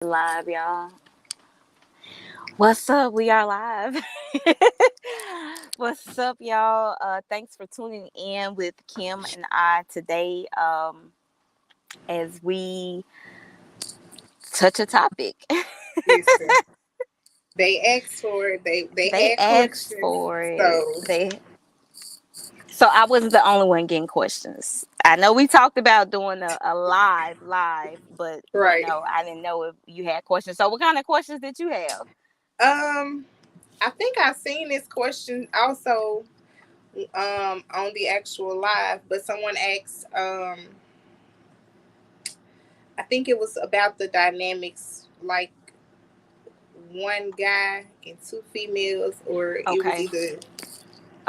Live, y'all. What's up? We are live. What's up, y'all? Thanks for tuning in with Kim and I today as we touch a topic. Listen, they asked for it. They They had asked questions, for it. so So I wasn't the only one getting questions. I know we talked about doing a live, but right. I didn't know if you had questions. So what kind of questions did you have? Um, I think I seen this question also on the actual live, but someone asked I think it was about the dynamics, like one guy and two females, or it was Okay. either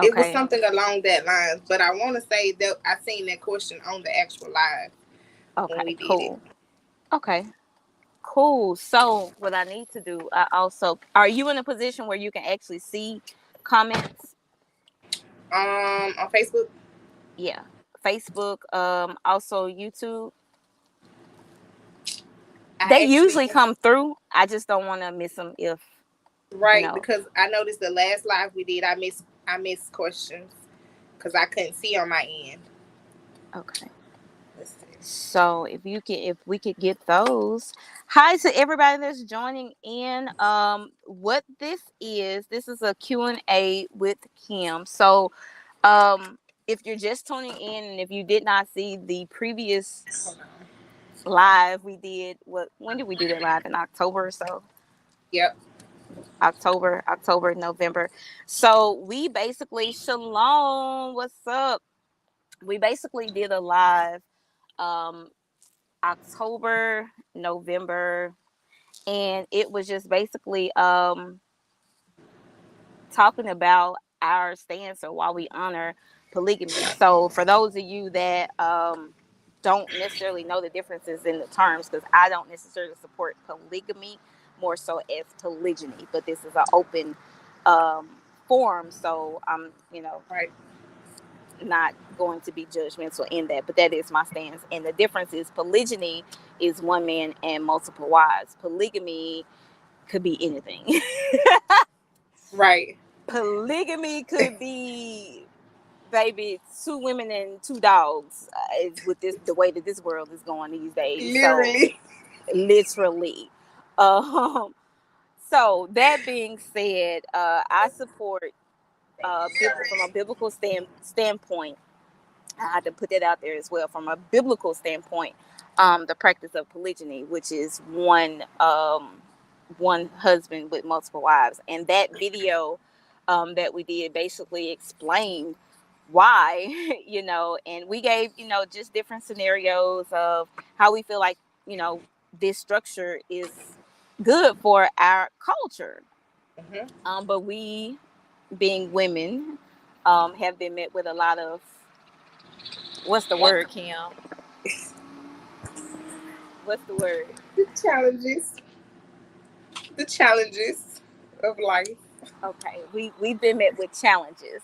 it was Okay. something along that lines. But I want to say that I seen that question on the actual live when Okay. we did it. Cool. Okay. Cool. So what I need to do, I also, are you in a position where you can actually see comments? On Facebook. Yeah. Facebook, also YouTube. They I actually usually come through. I just don't want to miss them if, you Right, know. because I noticed the last live we did, I missed questions because I couldn't see on my end. Okay. Let's see. So if we could get those. Hi to everybody that's joining in. What this is a Q&A with Kim. So if you're just tuning in and if you did not see the previous Hold on. live we did, when did we do that live? In October or so? Yep. October, November. So we basically, Shalom, what's up? We basically did a live um October, November, and it was just basically talking about our stance or why we honor polygamy. So for those of you that don't necessarily know the differences in the terms, because I don't necessarily support polygamy, more so as polygyny, but this is an open um, forum, so I'm Right. not going to be judgmental in that, but that is my stance. And the difference is polygyny is one man and multiple wives. Polygamy could be anything. Right. Polygamy could be, baby, two women and two dogs. Is with this the way that this world is going these days. So Literally. literally. Um, so that being said, I support from a biblical standpoint. I had to put that out there as well from a biblical standpoint. The practice of polygyny, which is one husband with multiple wives, and that video that we did basically explained why, and we gave just different scenarios of how we feel like you know this structure is good for our culture. Hmm. But we, being women, have been met with a lot of, what's the What word, Kim? What's the word? the challenges? The challenges of life. Okay, we've been met with challenges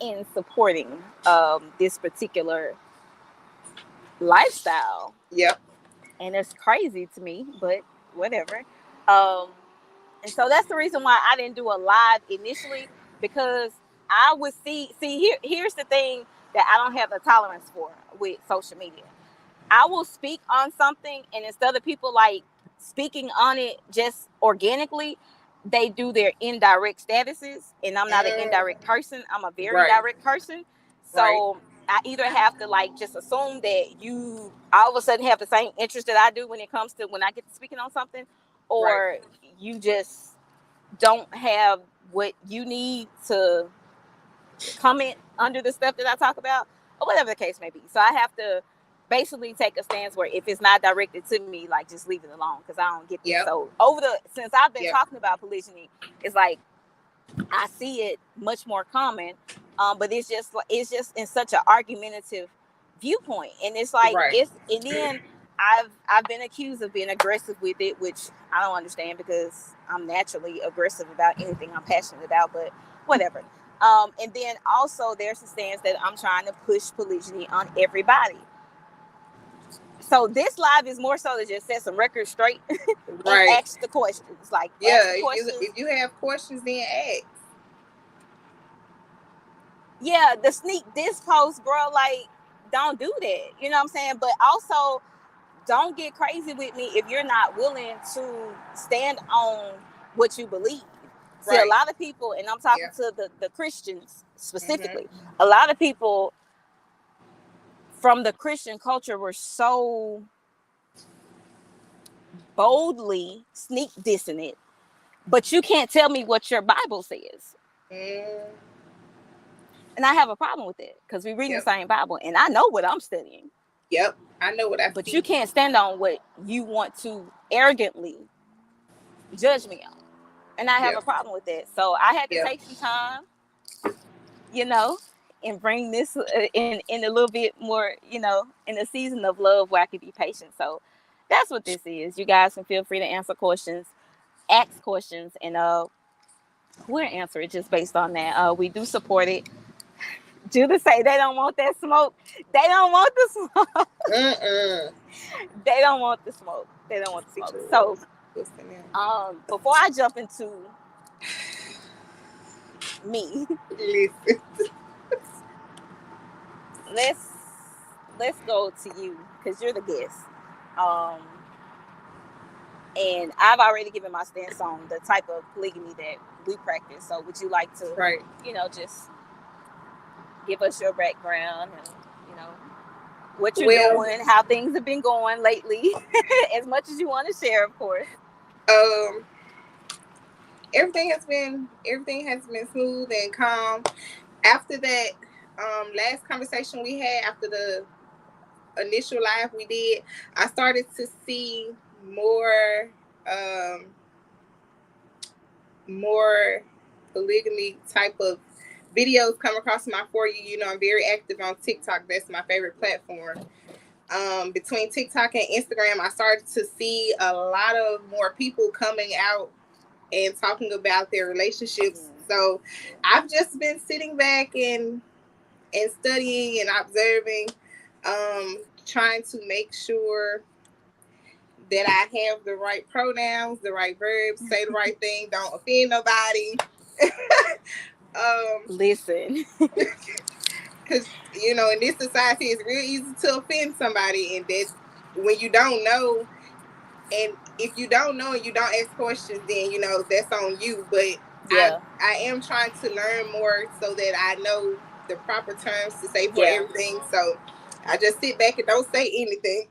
in supporting this particular lifestyle, Yep. and it's crazy to me, but whatever. Um, and so that's the reason why I didn't do a live initially, because I would see here's the thing that I don't have the tolerance for with social media. I will speak on something, and instead of people like speaking on it just organically, they do their indirect statuses. And I'm not an indirect person. I'm a very Right. direct person. Right. So I either have to like just assume that you all of a sudden have the same interest that I do when it comes to when I get to speaking on something, Right. or you just don't have what you need to comment under the stuff that I talk about, or whatever the case may be. So I have to basically take a stance where if it's not directed to me, like just leave it alone because I don't get this. Yep. So since I've been Yep. talking about polygyny, it's like I see it much more common, but it's just in such an argumentative viewpoint, and it's like Right. and then I've been accused of being aggressive with it, which I don't understand because I'm naturally aggressive about anything I'm passionate about, but whatever. And then also there's a stance that I'm trying to push polygyny on everybody. So this live is more so to just set some records straight and Right. ask the questions. Like ask Yeah. the If questions. you have questions, then ask. Yeah, the sneak this post, bro. Like, don't do that. You know what I'm saying? But also, don't get crazy with me if you're not willing to stand on what you believe. See, a Right. lot of people, and I'm talking Yeah. to the Christians specifically, Mhm. a lot of people from the Christian culture were so boldly sneak dissing it, but you can't tell me what your Bible says. Mm. And I have a problem with it because we reading the Yep. same Bible and I know what I'm studying. Yep. I know what I But you see. can't stand on what you want to arrogantly judge me on. And I have a Yep. problem with that. So I had to Yep. take some time, you know, and bring this in a little bit more, in a season of love where I could be patient. So that's what this is. You guys can feel free to answer questions, ask questions, and we'll answer it just based on that. We do support it. Judah say they don't want that smoke. They don't want the smoke. Mm-mm. They don't want the smoke. They don't want the Speak smoke. your So, words. Listen now. before I jump into me, Listen. let's let's go to you because you're the guest. Um, and I've already given my stance on the type of polygamy that we practice. So, would you like to, Right. just give us your background and you know what you're Well, doing, how things have been going lately, as much as you want to share, of course. um, everything has been smooth and calm. After that, last conversation we had after the initial live we did, I started to see more, um, more polygamy type of videos come across my for you. You know, I'm very active on TikTok. That's my favorite platform. Between TikTok and Instagram, I started to see a lot of more people coming out and talking about their relationships. So I've just been sitting back and studying and observing, trying to make sure that I have the right pronouns, the right verbs, say the right thing, don't offend nobody. um, Listen. because in this society, it's real easy to offend somebody, and that when you don't know, and if you don't know and you don't ask questions, then that's on you. But I Yeah. I am trying to learn more so that I know the proper terms to say for Yeah. everything. So I just sit back and don't say anything.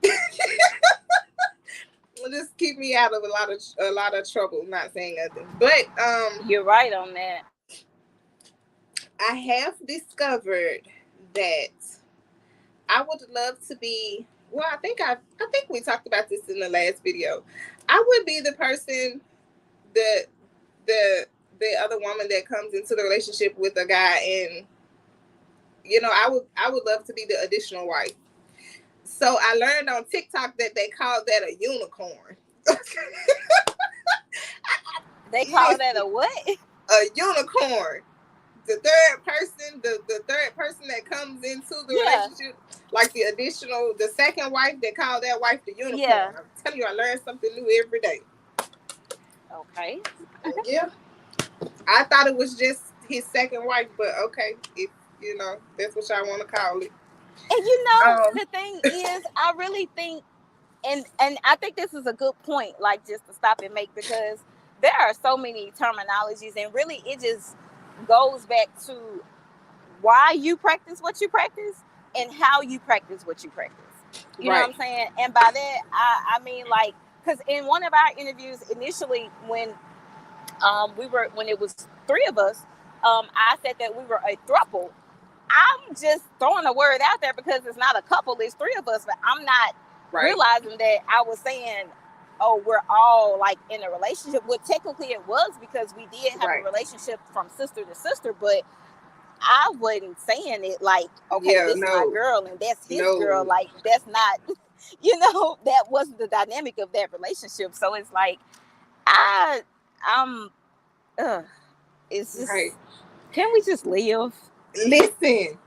Will just keep me out of a lot of trouble. Not saying nothing, but You're right on that. I have discovered that I would love to be. Well, I think we talked about this in the last video. I would be the person, the the the other woman that comes into the relationship with a guy, and I would love to be the additional wife. So I learned on TikTok that they call that a unicorn. They call that Listen, a what? a unicorn. The third person that comes into the Yeah. relationship, like the second wife, they call that wife the Yeah. unicorn. I'm telling you, I learn something new every day. Okay. Yeah, I thought it was just his second wife, but okay, if that's what y'all want to call it. And Um, the thing is, I really think, and I think this is a good point, like just to stop and make, because there are so many terminologies, and really it just goes back to why you practice what you practice and how you practice what you practice. You know what right, I'm saying? And by that, I mean, like, because in one of our interviews initially, when it was three of us, I said that we were a throuple. I'm just throwing a word out there because it's not a couple, it's three of us, but I'm not right, realizing that I was saying, oh, we're all like in a relationship. Well, technically it was because we did have a right. relationship from sister to sister, but I wasn't saying it like, okay, Yeah, this is my no, girl and that's his girl. no. Like, that's not, that wasn't the dynamic of that relationship. So it's like, I, I'm, ugh, it's Right. just, can we just live? Listen.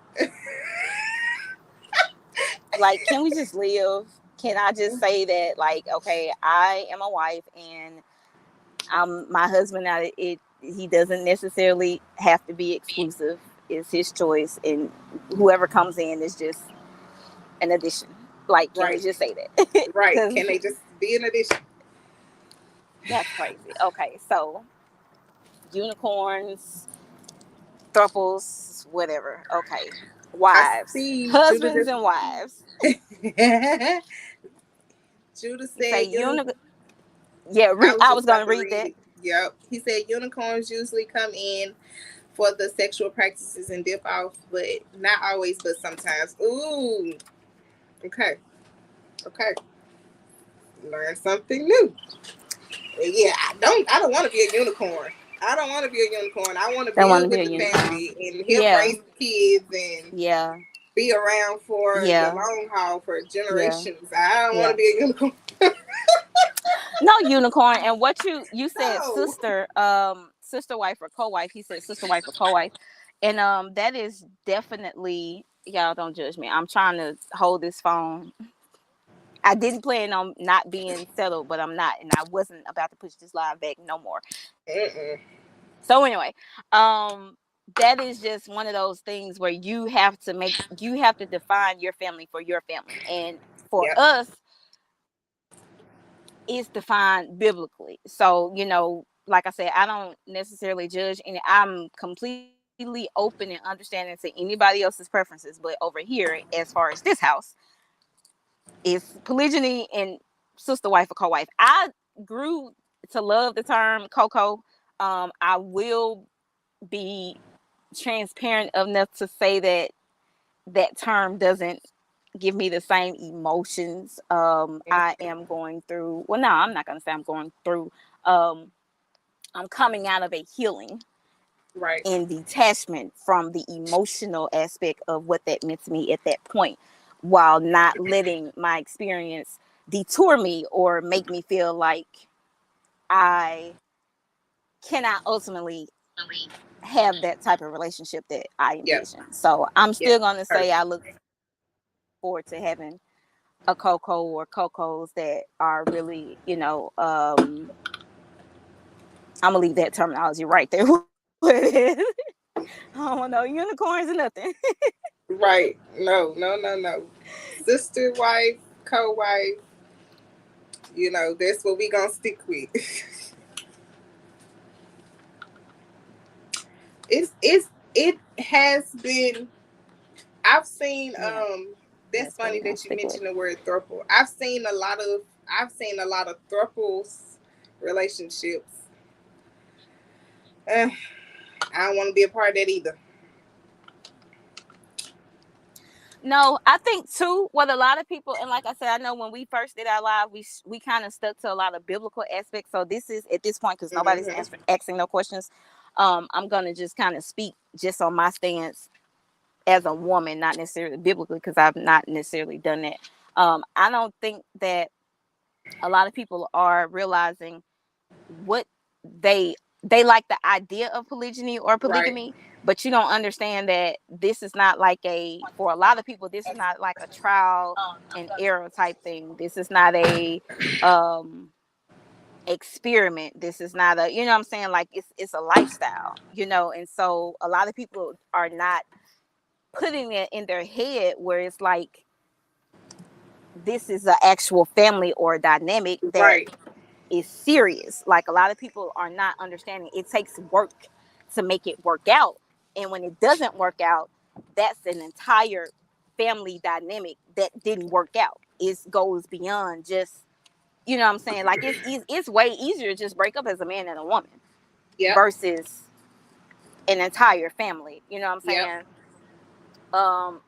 Like, can we just live? can I just say that, like, okay, I am a wife, and my husband. Now, he doesn't necessarily have to be exclusive. It's his choice, and whoever comes in is just an addition. Like, can we Right. just say that? Right. Because Can they just be an addition? that's crazy. Okay, so unicorns, thruples, whatever. Okay, I wives, see Judah husbands, just and wives. Judah You say said unicorn. Yeah, I was I just was gonna about to read read that. it. Yep. He said unicorns usually come in for the sexual practices and dip off, but not always, but sometimes. Ooh. Okay. Okay. Learn something new. Yeah, I don't want to be a unicorn. I don't want to be a unicorn. I want to Don't want build to be with a the unicorn. family and help Yeah, raise the kids and yeah, be around for the yeah, long haul for yeah, generations. I don't want to yeah. be a unicorn. No unicorn. And what you said, No. sister wife or co-wife. He said sister wife or co-wife, and that is definitely, y'all don't judge me. I'm trying to hold this phone. I didn't plan on not being settled, but I'm not, and I wasn't about to push this live back no more. Mm-mm. So anyway, that is just one of those things where you have to define your family for your family, and for Yep. us, it's defined biblically. So, like I said, I don't necessarily judge, and I'm completely open and understanding to anybody else's preferences. But over here, as far as this house, is polygyny and sister wife or co-wife. I grew to love the term Coco. I will be transparent enough to say that that term doesn't give me the same emotions. I am going through, well, no, I'm not going to say I'm going through, um, I'm coming out of a healing Right. and detachment from the emotional aspect of what that meant to me at that point, while not letting my experience detour me or make me feel like I cannot ultimately have that type of relationship that I Yep. envision. So I'm Yep. still going to say I look forward to having a Coco or Cocos that are really, I'm gonna leave that terminology right there. What it is. I don't want no unicorns or nothing. Right. No, no, no, no. Sister wife, co wife, that's what we gonna stick with. It has been. I've seen Yeah, that's that's what funny we're gonna that you stick with. mentioned the word throuple. I've seen a lot of thruples relationships. uh, I don't want to be a part of that either. No, I think too. What a lot of people, and like I said, I know when we first did our live, we kind of stuck to a lot of biblical aspects. So this is at this point, because nobody's Hmm. asking no questions. I'm gonna just kind of speak just on my stance as a woman, not necessarily biblically, because I've not necessarily done that. I don't think that a lot of people are realizing what they they like the idea of polygyny or Right. polygamy, but you don't understand that this is not like for a lot of people, this is not like a trial and error type thing. This is not a um experiment. This is not a, what I'm saying, like it's a lifestyle, and so a lot of people are not putting it in their head where it's like this is an actual family or dynamic that Right. is serious. Like a lot of people are not understanding it takes work to make it work out. And when it doesn't work out, that's an entire family dynamic that didn't work out. It goes beyond just, what I'm saying? Like it's way easier to just break up as a man and a woman Yep. versus an entire family. You know what I'm Yep. saying?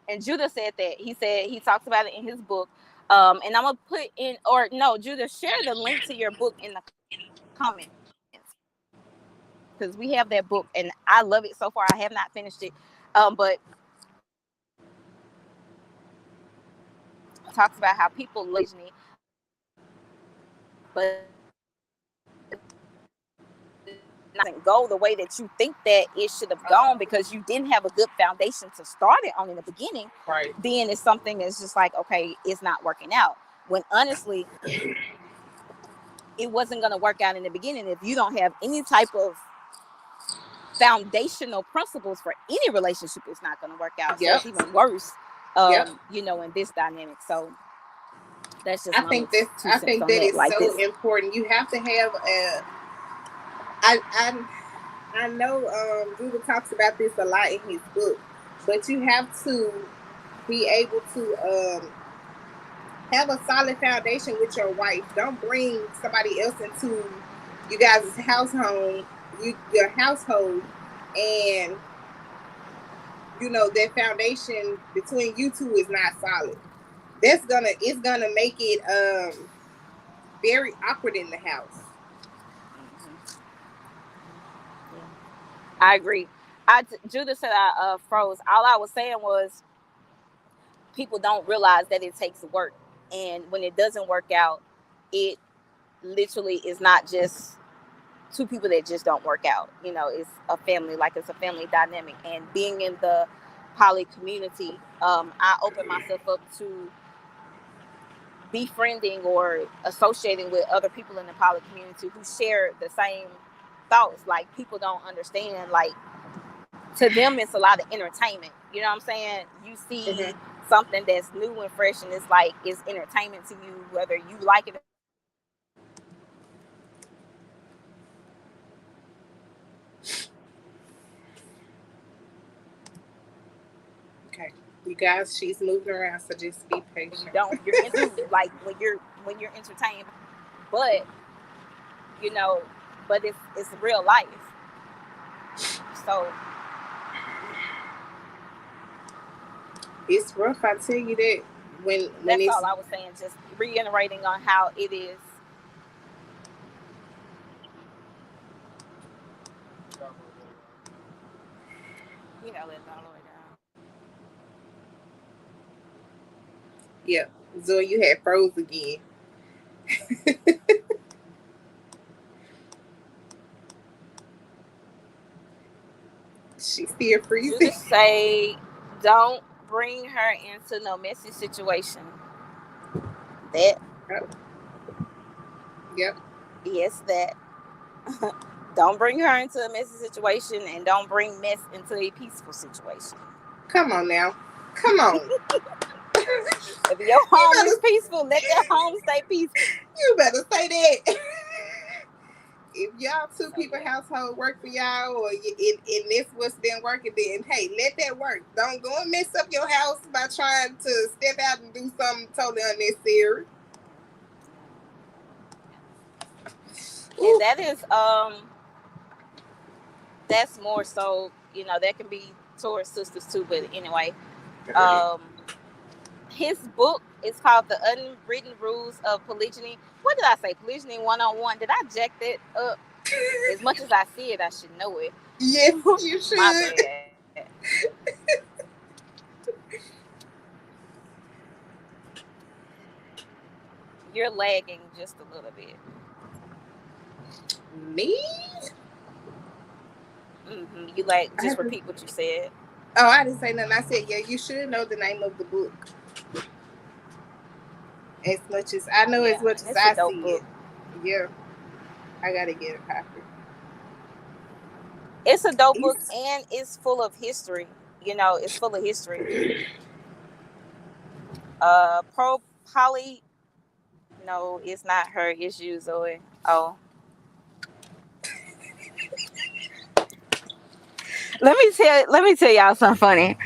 And Judah said that he talks about it in his book. And I'm gonna put in, or no, Judah, share the link to your book in the comments, because we have that book and I love it so far. I have not finished it. But talks about how people love polygyny, but doesn't go the way that you think that it should have gone because you didn't have a good foundation to start it on in the beginning. Right. Then it's something that's just like, okay, it's not working out. when honestly it wasn't going to work out in the beginning if you don't have any type of foundational principles for any relationship. It's not going to work out. So Yep. it's even worse, Yep. you know, in this dynamic. So that's just I my think little this. two I cents think on that that. is Like so this, important. You have to have a. I know Google talks about this a lot in his book, but you have to be able to have a solid foundation with your wife. Don't bring somebody else into you guys' household, your household, and you know that foundation between you two is not solid. It's gonna make it very awkward in the house. I agree. Judith said I froze. All I was saying was people don't realize that it takes work, and when it doesn't work out, it literally is not just two people that just don't work out. You know, it's a family, like it's a family dynamic. And being in the poly community, I open myself up to befriending or associating with other people in the poly community who share the same thoughts. Like people don't understand, like to them it's a lot of entertainment. You know what I'm saying? You see something that's new and fresh and it's like it's entertainment to you, whether you like it. Okay, you guys, she's moving around, so just be patient. You don't. You're into like when you're entertained, but you know, but it's real life. So it's rough. I tell you that when that's it's all I was saying. Just reiterating on how it is. You know, let all the way down. yeah. Zoe, you had froze again. She's still freezing. Judith say, don't bring her into no messy situation. That. Oh, yep. Yes, that. Don't bring her into a messy situation and don't bring mess into a peaceful situation. Come on now. Come on. If your home is peaceful, let that home stay peaceful. You better say that. If y'all two people household work for y'all, or and this what's been working, then hey, let that work. Don't go and mess up your house by trying to step out and do something totally unnecessary. And that is that's more so, you know, that can be towards sisters too, but anyway, um his book is called The Unwritten Rules of Polygyny. What did I say? Polygyny 101. Did I jack that up? As much as I see it, I should know it. Yes, you should. My bad. You're lagging just a little bit. Me? You like just repeat what you said. Oh, I didn't say nothing. I said, yeah, you should know the name of the book. As much as I know, as much as I see it. Yeah, I gotta get a copy. It's a dope book and it's full of history. You know, it's full of history. Pro Poly. No, it's not her. It's you, Zoe. Oh. Let me tell y'all something funny.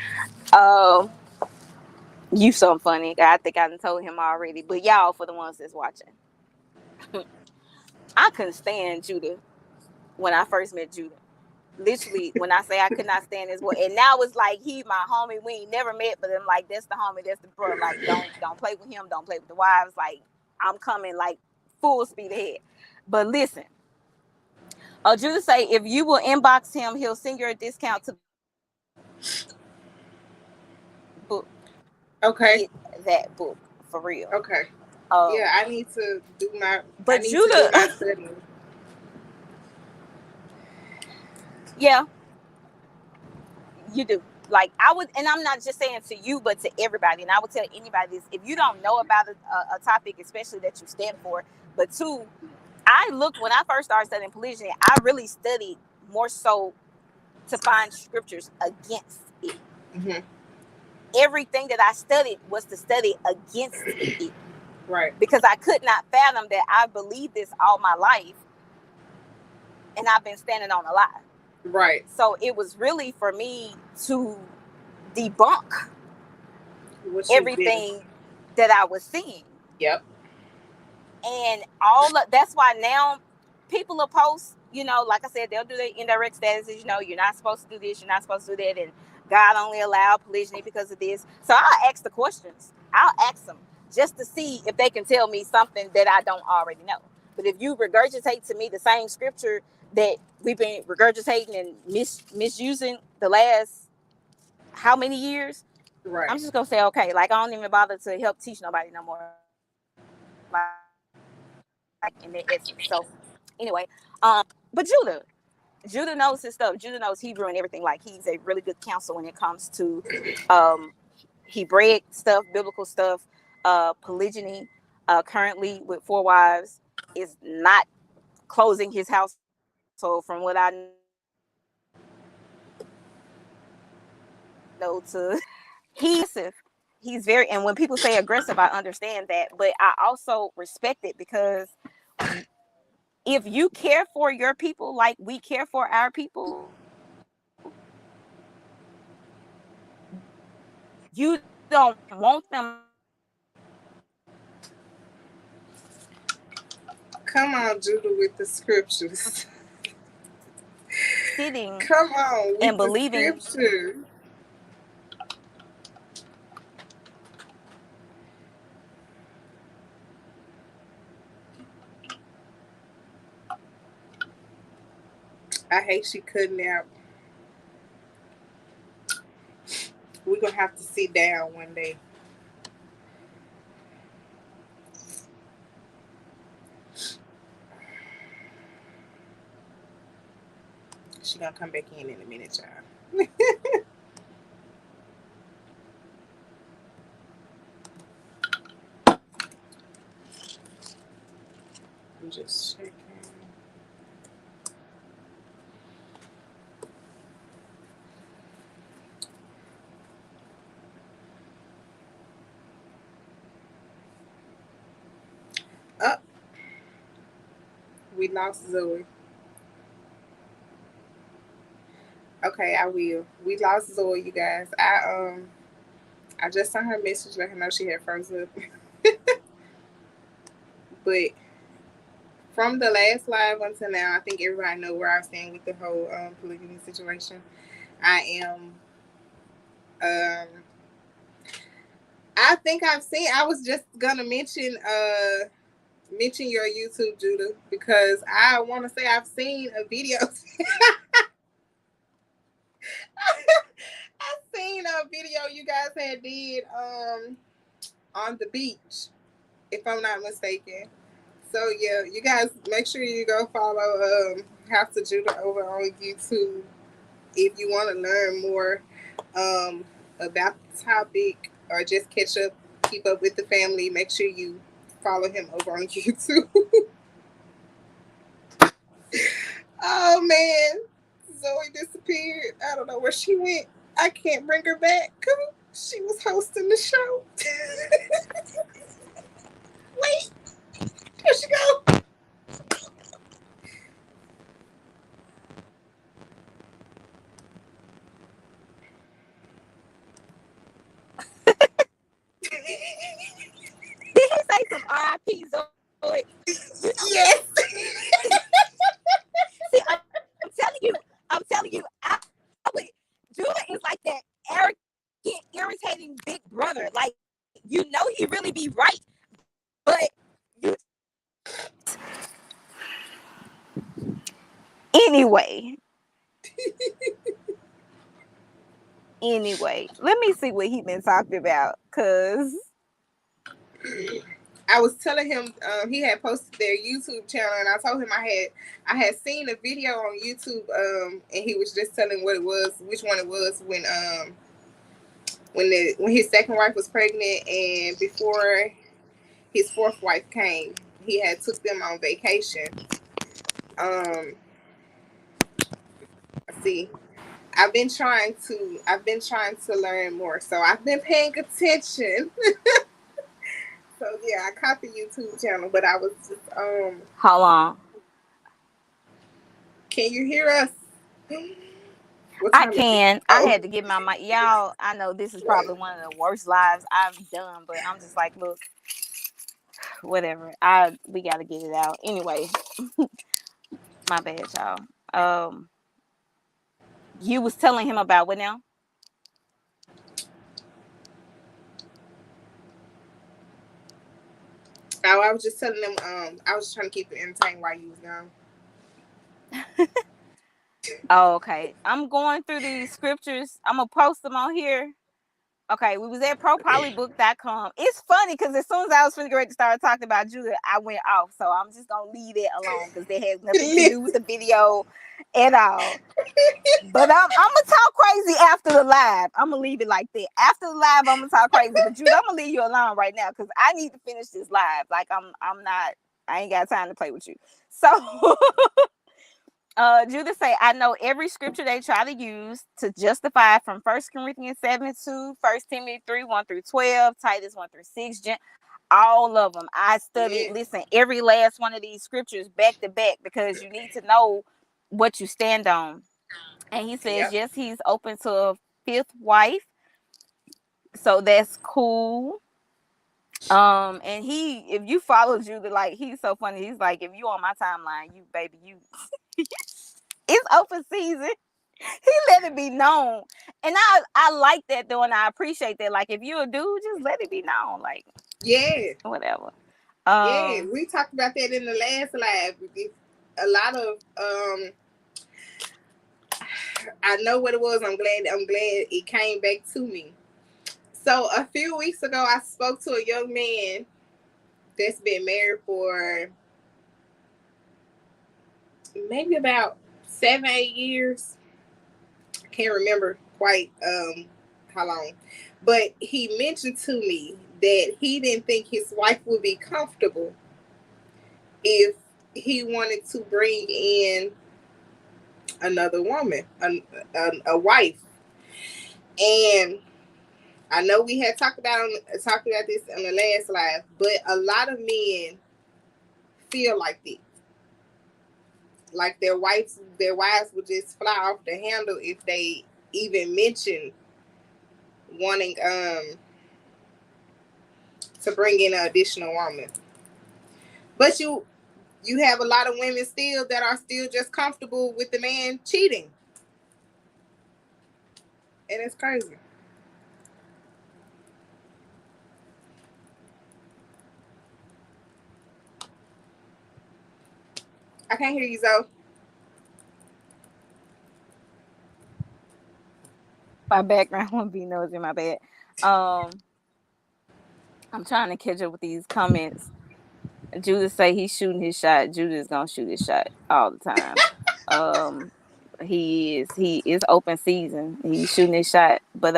You something funny. I think I told him already, but y'all for the ones that's watching. I couldn't stand Judah when I first met Judah. Literally, when I say I could not stand his boy, and now it's like he my homie. We ain't never met, but I'm like, that's the homie, that's the bro. Like, don't play with him. Don't play with the wives. Like, I'm coming like full speed ahead. But listen, Judah say if you will inbox him, he'll send you a discount to book. Okay. Get that book for real. Okay. Yeah, I need to do my. But I need Judah, to do my studying. Yeah, you do. like I would, and I'm not just saying to you, but to everybody, and I would tell anybody this: if you don't know about a topic, especially that you stand for, but two, I looked when I first started studying polygyny, I really studied more so to find scriptures against it. Mm-hmm. Everything that I studied was to study against it. Right. Because I could not fathom that I believed this all my life and I've been standing on a lie. Right. So it was really for me to debunk everything that I was seeing. Yep. And that's why now people will post, like I said, they'll do their indirect statuses, you're not supposed to do this, you're not supposed to do that, and God only allowed polygyny because of this. So I'll ask the questions. I'll ask them just to see if they can tell me something that I don't already know. But if you regurgitate to me the same scripture that we've been regurgitating and misusing the last how many years, right, I'm just gonna say, okay, like I don't even bother to help teach nobody no more. Like in their essence. So anyway, but Judah knows his stuff. Judah knows Hebrew and everything. Like he's a really good counselor when it comes to Hebraic stuff, biblical stuff, polygyny. Currently with 4 wives is not closing his household from what I know to he's very, and when people say aggressive, I understand that, but I also respect it because if you care for your people like we care for our people, you don't want them come on, Judah, with the scriptures. sitting Come on with and the believing. scripture. I hate she cutting out. We're gonna have to sit down one day. She gonna come back in a minute, child. I'm just checking. Up. Oh, we lost Zoe. Okay, I will. We lost Zoe, you guys. I just sent her a message, let her know she had froze up. But from the last live until now, I think everybody know where I stand with the whole polygamy situation. I am. I think I've seen. I was just gonna mention your YouTube, Judah, because I want to say I've seen a video. I've seen a video you guys had did on the beach, if I'm not mistaken. So yeah, you guys make sure you go follow House of Judah over on YouTube if you want to learn more about the topic or just catch up, keep up with the family. Make sure you follow him over on YouTube. Oh man, Zoe disappeared. I don't know where she went. I can't bring her back. She was hosting the show. Wait, there she go. Did he say some R.I.P. Zoe? Yes. See, I'm telling you, Judah is like that arrogant, irritating big brother. Like, he really be right, but you. Anyway, let me see what he been talking about, cause I was telling him he had posted their YouTube channel, and I told him I had seen a video on YouTube, and he was just telling what it was, which one it was when his second wife was pregnant, and before his fourth wife came, he had took them on vacation. Um, see, I've been trying to learn more, so I've been paying attention. So yeah, I caught the YouTube channel, but I was just Hold on. can you hear us? What I time is it? can. I Oh, had to get my mic. Y'all, I know this is probably one of the worst lives I've done, but I'm just like, look, whatever. We gotta get it out. Anyway, my bad, y'all. You was telling him about what now? I was just telling them. I was trying to keep it entertained while you was gone. Oh, okay. I'm going through these scriptures. I'm gonna post them on here. Okay, we was at propolybook.com. It's funny because as soon as I was finna get ready to start talking about Judah, I went off. So I'm just gonna leave it alone because that has nothing to do with Listen, the video at all. But I'm gonna talk crazy after the live. I'm gonna leave it like that. After the live, I'm gonna talk crazy. But Judah, I'm gonna leave you alone right now because I need to finish this live. Like I'm not. I ain't got time to play with you. So Judah say, I know every scripture they try to use to justify from 1 Corinthians 7 to 1 Timothy 3 1 through 12, Titus 1 through 6, all of them. I studied, yeah, listen, every last one of these scriptures back to back because you need to know what you stand on. And he says, yep, yes, he's open to a fifth wife. So that's cool. And if you follow Judah, like he's so funny. He's like, if you on my timeline, you baby, you it's open season. He let it be known. And I like that though, and I appreciate that. Like if you're a dude, just let it be known. Like yeah, whatever. yeah. Um We talked about that in the last live. A lot of I know what it was. I'm glad it came back to me. So a few weeks ago, I spoke to a young man that's been married for maybe about 7, 8 years. I can't remember quite how long, but he mentioned to me that he didn't think his wife would be comfortable if he wanted to bring in another woman, a wife. And I know we had talked about this on the last live, but a lot of men feel like this, like their wives would just fly off the handle if they even mention wanting to bring in an additional woman. But you have a lot of women still that are still just comfortable with the man cheating, and it's crazy. I can't hear you, Zoe. my background won't be nosy, my bad. Um I'm trying to catch up with these comments. Judah say he's shooting his shot. Judah is gonna shoot his shot all the time. Um, he is open season. He's shooting his shot. But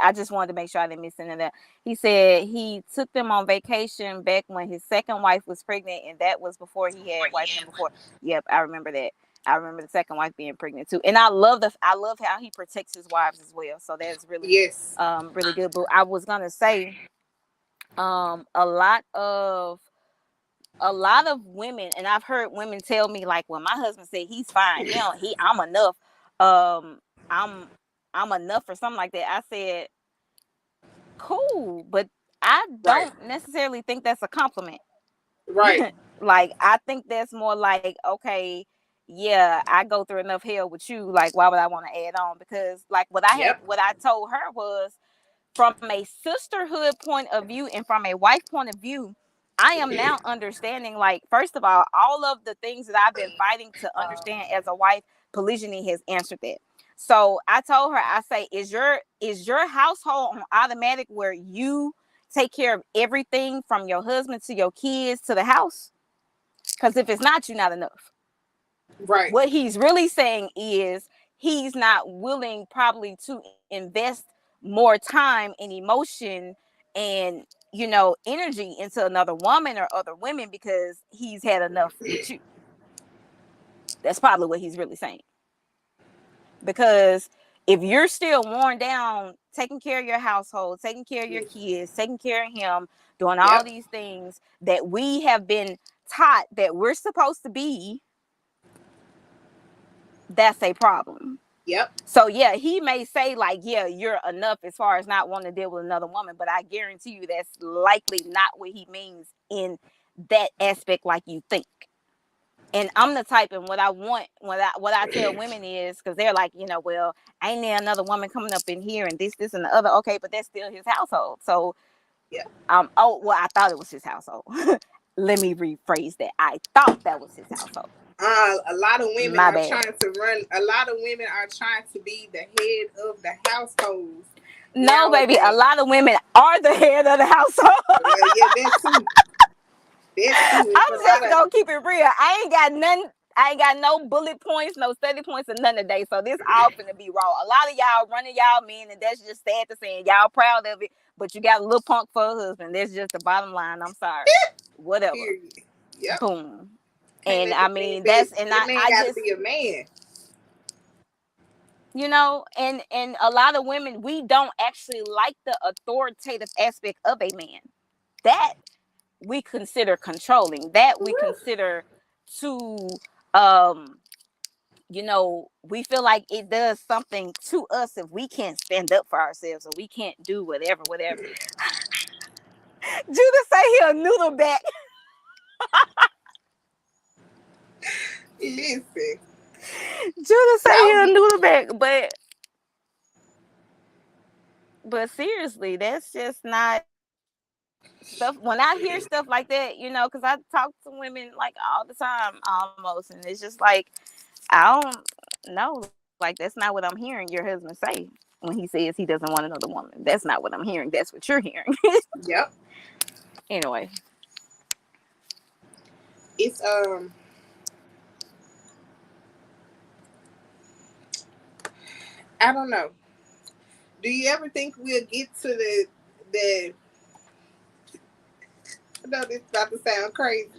I just wanted to make sure I didn't miss any of that. He said he took them on vacation back when his second wife was pregnant, and that was before he had wife number four. Yep, I remember that. I remember the second wife being pregnant too, and I love how he protects his wives as well. So that's really Yes. really good. But I was gonna say um a lot of a lot of women, and I've heard women tell me like, when my husband said he's fine, I'm enough, um i'm I'm enough or something like that. I said cool, but I Right. don't necessarily think that's a compliment. Right. Like I think that's more like, okay, yeah, I go through enough hell with you, like why would I want to add on? Because like Yep. what I told her was, from a sisterhood point of view and from a wife point of view, I am now understanding, like, first of all of the things that I've been fighting to understand as a wife, polygyny has answered that. So I told her, I say, is your household on automatic where take care of everything from your husband to your kids to the house? Because if it's not, you're not enough. Right. What he's really saying is he's not willing probably to invest more time and emotion and, energy into another woman or other women because he's had enough with you. That's probably what he's really saying. Because if you're still worn down, taking care of your household, taking care of your kids, taking care of him, doing all Yep. these things that we have been taught that we're supposed to be, that's a problem. Yep. So yeah, he may say like, yeah, you're enough as far as not wanting to deal with another woman, but I guarantee you that's likely not what he means in that aspect like you think. And I'm the type, and what I want, what I tell women is, because they're like, well, ain't there another woman coming up in here and this and the other? Okay, but that's still his household. So Yeah. oh well, I thought it was his household. Let me rephrase that. I thought that was his household. A lot of women My are bad. trying to run. A lot of women are trying to be the head of the households. No, baby, a Nowadays. lot of women are the head of the household. Yeah, that too. That too. It's I'm a lot just of gonna keep it real. I ain't got none. I ain't got no bullet points, no study points, or none today. So this all finna be raw. A lot of y'all running y'all men, and that's just sad to say. And y'all proud of it, but you got a little punk for a husband. That's just the bottom line. I'm sorry. Whatever. period. Yep. Boom. Can't And let I the man. mean That that's and that man I got to just be a man. and a lot of women, we don't actually like the authoritative aspect of a man. That we consider controlling. That we consider to um we feel like it does something to us if we can't stand up for ourselves or we can't do whatever. Judah say he a noodle back. Listen, Judah say he y'all a be noodle back, but seriously, that's just not stuff. When I hear stuff like that, because I talk to women like all the time almost, and it's just like I don't know, like that's not what I'm hearing your husband say when he says he doesn't want another woman. That's not what I'm hearing. That's what you're hearing. yep. Anyway, It's I don't know. Do you ever think we'll get to the I know this is about to sound crazy,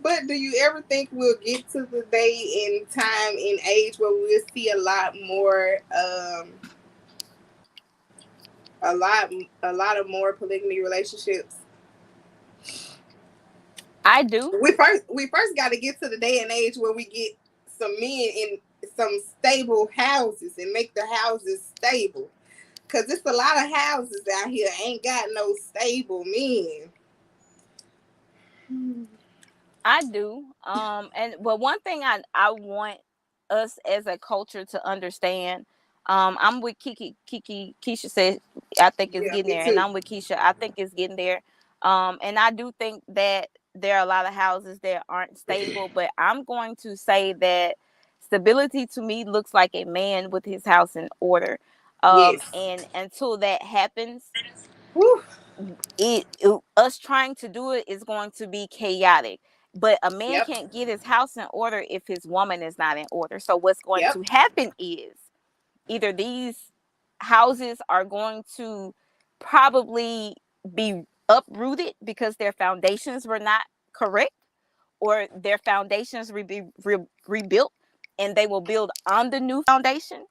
but do you ever think we'll get to the day and time and age where we'll see a lot a lot of more polygamy relationships? I do. We first got to get to the day and age where we get some men in some stable houses and make the houses stable. Cause it's a lot of houses out here ain't got no stable men. I do. And but one thing I want us as a culture to understand. I'm with Kiki. Keisha said I think it's Yeah, getting me there, and too. I'm with Keisha. I think it's getting there. And I do think that there are a lot of houses that aren't stable, but I'm going to say that stability to me looks like a man with his house in order. Yes. And until that happens, Whew. us trying to do it is going to be chaotic. But a man Yep. can't get his house in order if his woman is not in order. So what's going Yep. to happen is either these houses are going to probably be uprooted because their foundations were not correct, or their foundations will be rebuilt and they will build on the new foundation,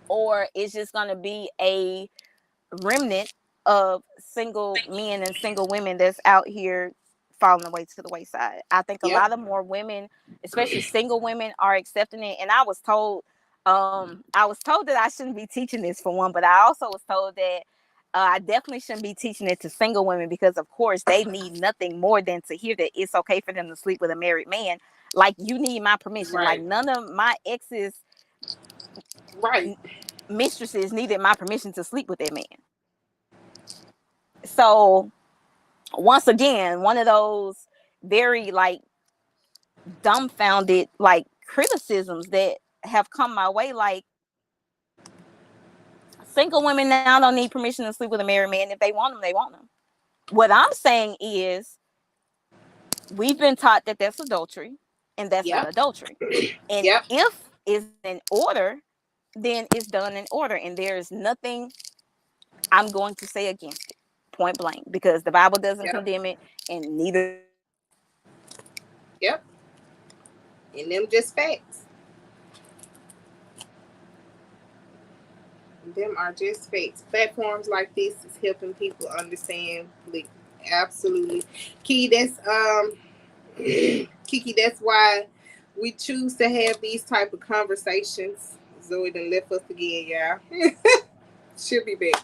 or it's just going to be a remnant of single men and single women that's out here falling away to the wayside. I think a Yep. lot of more women, especially single women, are accepting it. And I was told that I shouldn't be teaching this for one, but I also was told that I definitely shouldn't be teaching it to single women because, of course, they need nothing more than to hear that it's okay for them to sleep with a married man. Like, you need my permission. Like, Right. none of my exes' Right. mistresses needed my permission to sleep with that man. So once again, one of those very like dumbfounded like criticisms that have come my way, like Single women now don't need permission to sleep with a married man. If they want them, they want them. What I'm saying is, we've been taught that that's adultery, and that's not Yep. adultery. And Yep. if it's in order, then it's done in order, and there is nothing I'm going to say against it, point blank, because the Bible doesn't Yep. condemn it, and neither do I. Yep. And them just facts. Them are just facts. Platforms like this is helping people understand. Like, absolutely. Key, that's Kiki, that's why we choose to have these type of conversations. Zoe done left us again, y'all. She'll be back.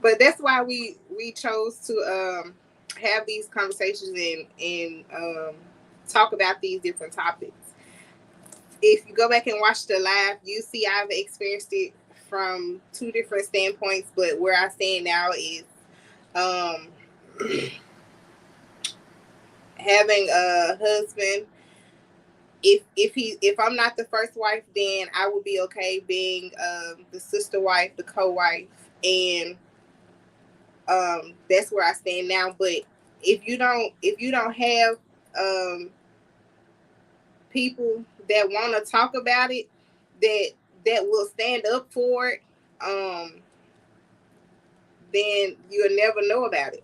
But that's why we chose to have these conversations and talk about these different topics. If you go back and watch the live, you see I've experienced it from two different standpoints, but where I stand now is um, having a husband. If I'm not the first wife, then I would be okay being the sister wife, the co-wife, and that's where I stand now. But if you don't have um, people that want to talk about it, that that will stand up for it, um, then you'll never know about it.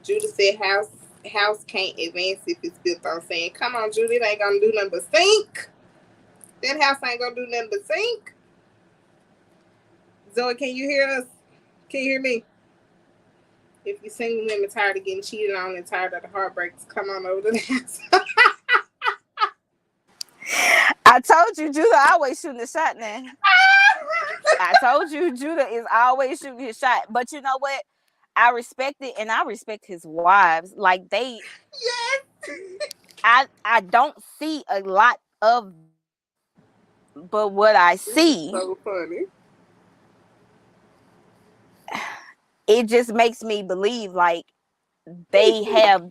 Judah said house can't advance if it's built on sand. Come on, Judah, it ain't gonna do nothing but sink. That house ain't gonna do nothing but sink. Zoe, can you hear us? Can you hear me? If you're single women tired of getting cheated on and tired of the heartbreaks, come on over to the house. I told you, Judah always shooting the shot now. I told you, Judah is always shooting his shot. But you know what? I respect it, and I respect his wives. Like, Yes. I don't see a lot of them, but what I This is see, so funny. it just makes me believe like they have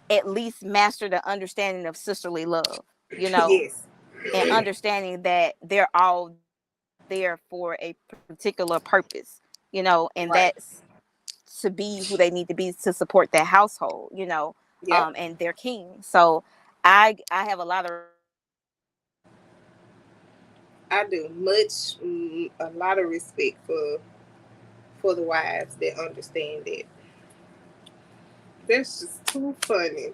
at least mastered the understanding of sisterly love, you know, Yes. and understanding that they're all there for a particular purpose, you know, and that's Right. to be who they need to be to support their household, you know, Yep. and their king. So I have a lot of respect for them. I do a lot of respect for the wives that understand that. That's just too funny.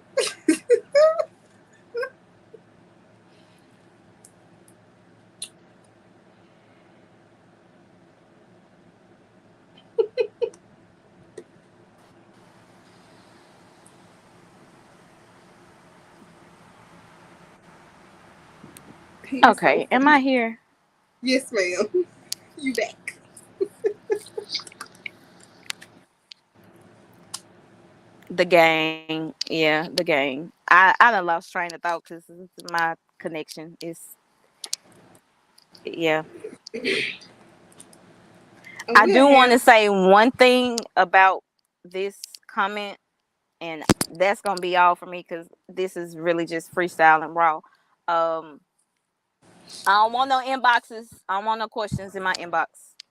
You're so Okay, am I funny. here? Yes, ma'am. You back. The gang, yeah, the gang. I done lost train of thought because my connection is, yeah. And I we'll do want have. to say one thing about this comment, and that's gonna be all for me because this is really just freestyle and raw. Um, I don't want no inboxes. I don't want no questions in my inbox.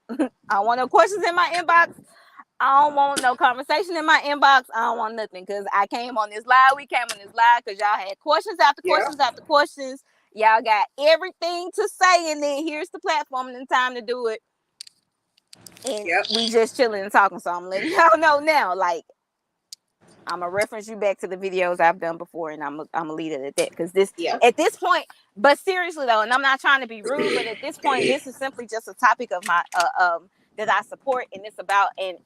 I don't want no questions in my inbox. I don't want no conversation in my inbox. I don't want nothing because I came on this live. We came on this live because y'all had questions after Yeah. questions after questions. Y'all got everything to say, and then here's the platform and the time to do it. And Yep. we just chilling and talking. So I'm letting y'all know now. Like, I'm gonna reference you back to the videos I've done before, and I'm gonna leave it at that because this Yep. at this point. But seriously though, and I'm not trying to be rude, but at this point, this is simply just a topic of my that I support, and it's about and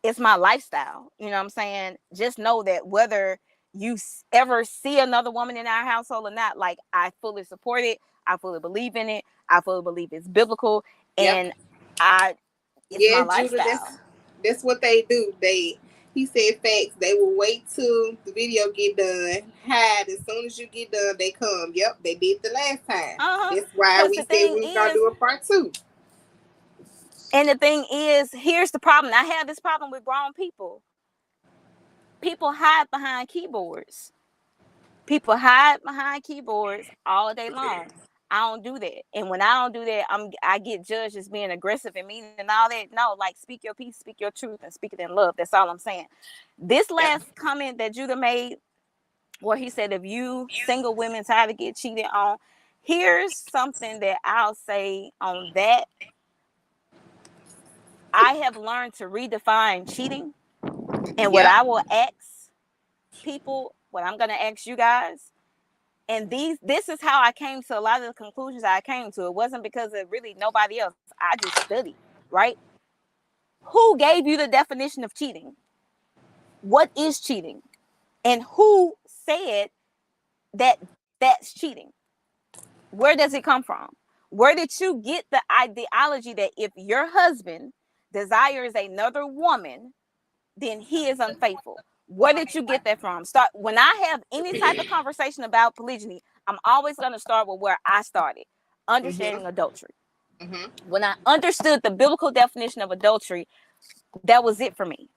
it's my lifestyle. You know what I'm saying? Just know that whether you ever see another woman in our household or not, like, I fully support it. I fully believe in it. I fully believe it's biblical, Yep. and I it's my Yeah, Judah. lifestyle. That's what they do. He said facts. They will wait till the video get done. Hide as soon as you get done. They come. Yep, they did the last time. Uh-huh. That's why Because we said we was gonna do a part two. the thing is, here's the problem. I have this problem with grown people. People hide behind keyboards. People hide behind keyboards all day long. I don't do that. And when I don't do that, I get judged as being aggressive and mean and all that. No, like speak your peace, speak your truth, and speak it in love. That's all I'm saying. This Yeah. last comment that Judah made, where he said, if you single women tired to get cheated on, here's something that I'll say on that. I have learned to redefine cheating. And what Yep. I will ask people, what I'm going to ask you guys, and this is how I came to a lot of the conclusions I came to. It wasn't because of really nobody else. I just studied, right? Who gave you the definition of cheating? What is cheating? And who said that that's cheating? Where does it come from? Where did you get the ideology that if your husband desires another woman, then he is unfaithful? Where did you get that from? Start when I have any type of conversation about polygyny, I'm always going to start with where I started, Mhm. understanding adultery. Mhm. When I understood the biblical definition of adultery, that was it for me.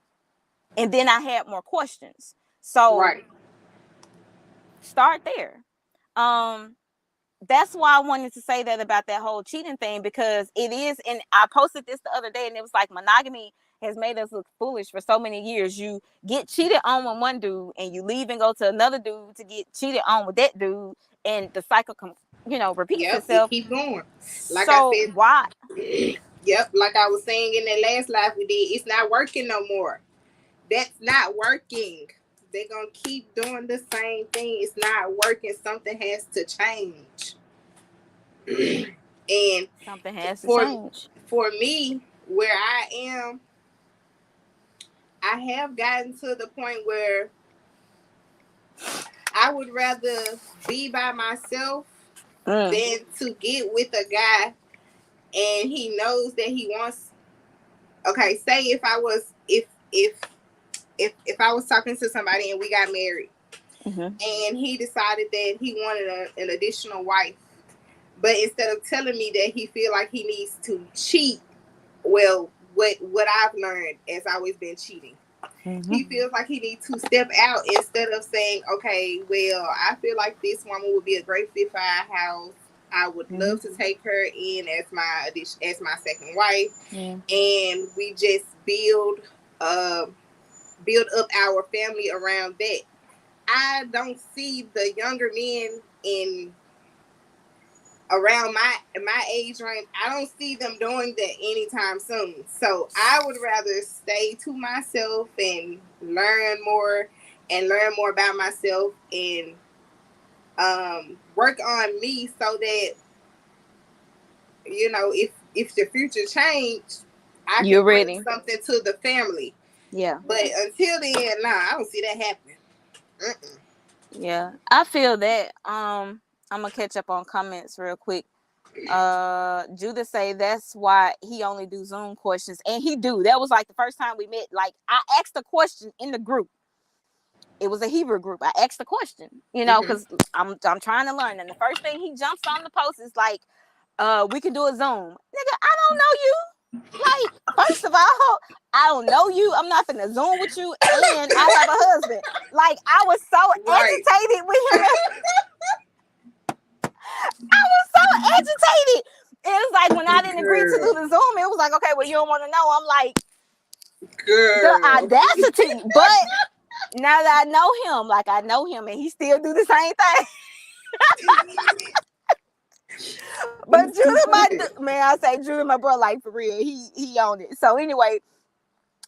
And then I had more questions. So Right. start there. Um, that's why I wanted to say that about that whole cheating thing, because it is, and I posted this the other day, and it was like monogamy has made us look foolish for so many years. You get cheated on with one dude, and you leave and go to another dude to get cheated on with that dude, and the cycle repeats Yep. It itself. keep going. Like I So said. why? Yep. Like I was saying in that last live we did, it's not working no more. That's not working. They're gonna keep doing the same thing. It's not working. Something has to change. And Something has to for change. for me, where I am, I have gotten to the point where I would rather be by myself Mm. than to get with a guy and he knows that he wants. Okay, say if I was talking to somebody and we got married, Mm-hmm. and he decided that he wanted an additional wife, but instead of telling me that he feel like he needs to cheat, well, what I've learned has always been cheating. Mm-hmm. He feels like he needs to step out instead of saying, okay, well, I feel like this woman would be a great fit for our house. I would Mm-hmm. love to take her in as my second wife, Yeah. and we just uh, build up our family around that. I don't see the younger men in around my age range. I don't see them doing that anytime soon. So I would rather stay to myself and learn more about myself, and work on me so that if the future change, I can You're bring ready. something to the family. Yeah. But until then, nah, I don't see that happening. Mm-mm. Yeah. I feel that. I'm gonna catch up on comments real quick. Judah say that's why he only do Zoom questions, and he do. That was like the first time we met. Like I asked a question in the group. It was a Hebrew group. I asked a question, Mm-hmm. because I'm trying to learn. And the first thing he jumps on the post is like, we can do a Zoom. Nigga, I don't know you. Like, first of all, I don't know you. I'm not gonna Zoom with you, and I have a husband. Like, I was so Right. agitated with him. I was so agitated. It was like when I didn't agree to do Girl. the Zoom, it was like, okay, well, you don't want to know. I'm like, the Girl. audacity. But now that I know him, like I know him, and he still do the same thing. But It's too Judah, funny. man, I say Judah, my bro, like for real, he on it. So anyway,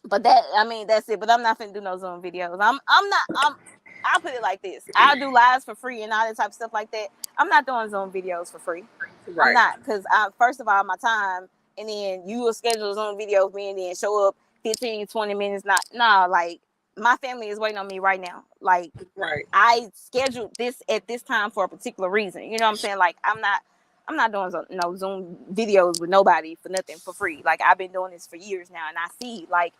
but that's it. But I'm not finna do no Zoom videos. I'm not. I'll put it like this: I'll do lives for free and all that type of stuff like that. I'm not doing Zoom videos for free. I'm Right. not, because I first of all my time, and then you will schedule a Zoom video with me and then show up 15, 20 minutes. Not nah, like my family is waiting on me right now. Like Right. I scheduled this at this time for a particular reason. You know what I'm saying? Like I'm not doing no Zoom videos with nobody for nothing for free. Like I've been doing this for years now, and I see like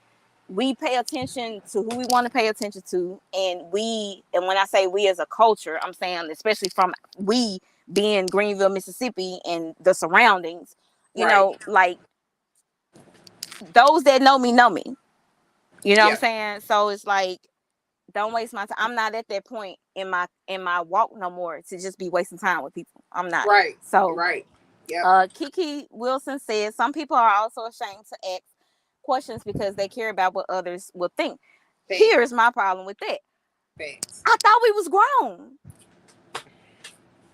we pay attention to who we want to pay attention to, and when I say we as a culture, I'm saying especially from we being Greenville, Mississippi, and the surroundings. Right. Like those that know me know me. You know what I'm Yeah. saying? So it's like Don't waste my time. I'm not at that point in my walk no more to just be wasting time with people. I'm not. Right. So Right. Yep. Kiki Wilson says some people are also ashamed to ask questions because they care about what others will think. Thanks. Here's my problem with that. Thanks. I thought we was grown.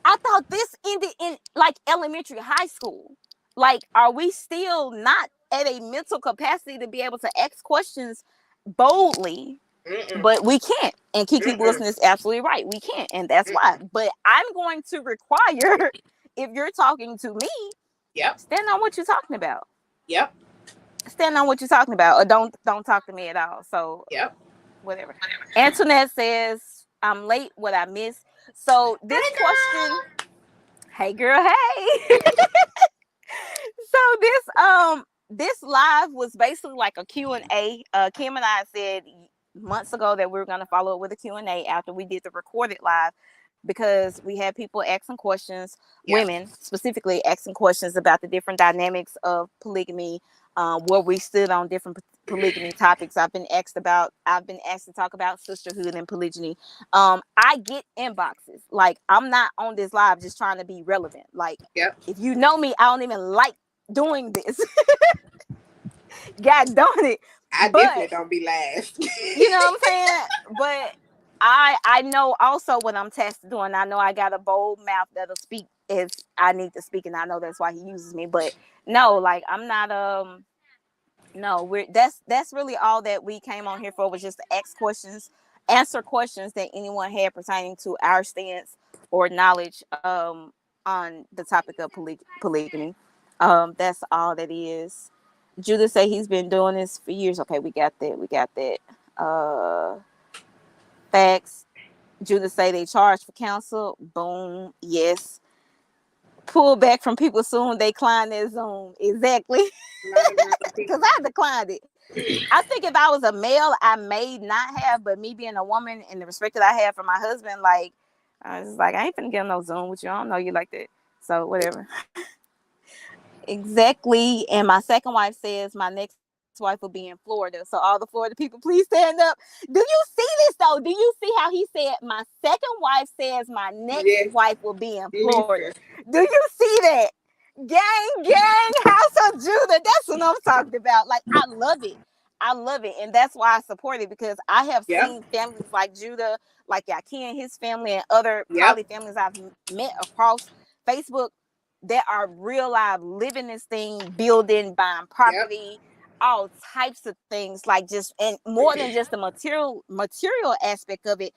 I thought this ended in like elementary, high school. Like, are we still not at a mental capacity to be able to ask questions boldly? Mm-mm. But we can't. And Kiki Mm-mm. Wilson is absolutely right. We can't. And that's why. But I'm going to require, if you're talking to me, Yep. stand on what you're talking about. Yep. Stand on what you're talking about. Or don't talk to me at all. So Yep. whatever. Antoinette says, I'm late, what I missed. So this Hey, question, girl. hey girl, hey. So this live was basically like a Q&A. Kim and I said months ago that we were going to follow up with a Q&A after we did the recorded live, because we had people asking questions, Yep. women specifically asking questions about the different dynamics of polygamy, where we stood on different polygamy topics. I've been asked to talk about sisterhood and polygyny. I get inboxes. Like, I'm not on this live just trying to be relevant. Like, Yep. if you know me, I don't even like doing this. God darn it. I definitely But don't be last. you know what I'm saying? But I know also what I'm tasked to do, and I know I got a bold mouth that'll speak as I need to speak, and I know that's why he uses me. But no, like, I'm not no, that's really all that we came on here for, was just to ask questions, answer questions that anyone had pertaining to our stance or knowledge on the topic of polygamy. That's all that is. Judah say he's been doing this for years. Okay, we got that. We got that. Facts. Judah say they charge for counsel. Boom. Yes. Pull back from people soon. They decline their Zoom. Exactly. Because I declined it. I think if I was a male, I may not have, but me being a woman and the respect that I have for my husband, like, I was like, I ain't finna get on no Zoom with you. I don't know you like that. So whatever. Exactly. And my second wife says my next wife will be in Florida. So all the Florida people, please stand up. Do you see this though? Do you see how he said my second wife says my next Yes. wife will be in Florida? Listen. Do you see that? Gang, House of Judah. That's what I'm talking about. Like, I love it. I love it. And that's why I support it, because I have Yep. seen families like Judah, like Yaki and his family, and other Yep. poly families I've met across Facebook that are real live living this thing, building, buying Yep. property, all types of things, like, just, and more than just the material aspect of it.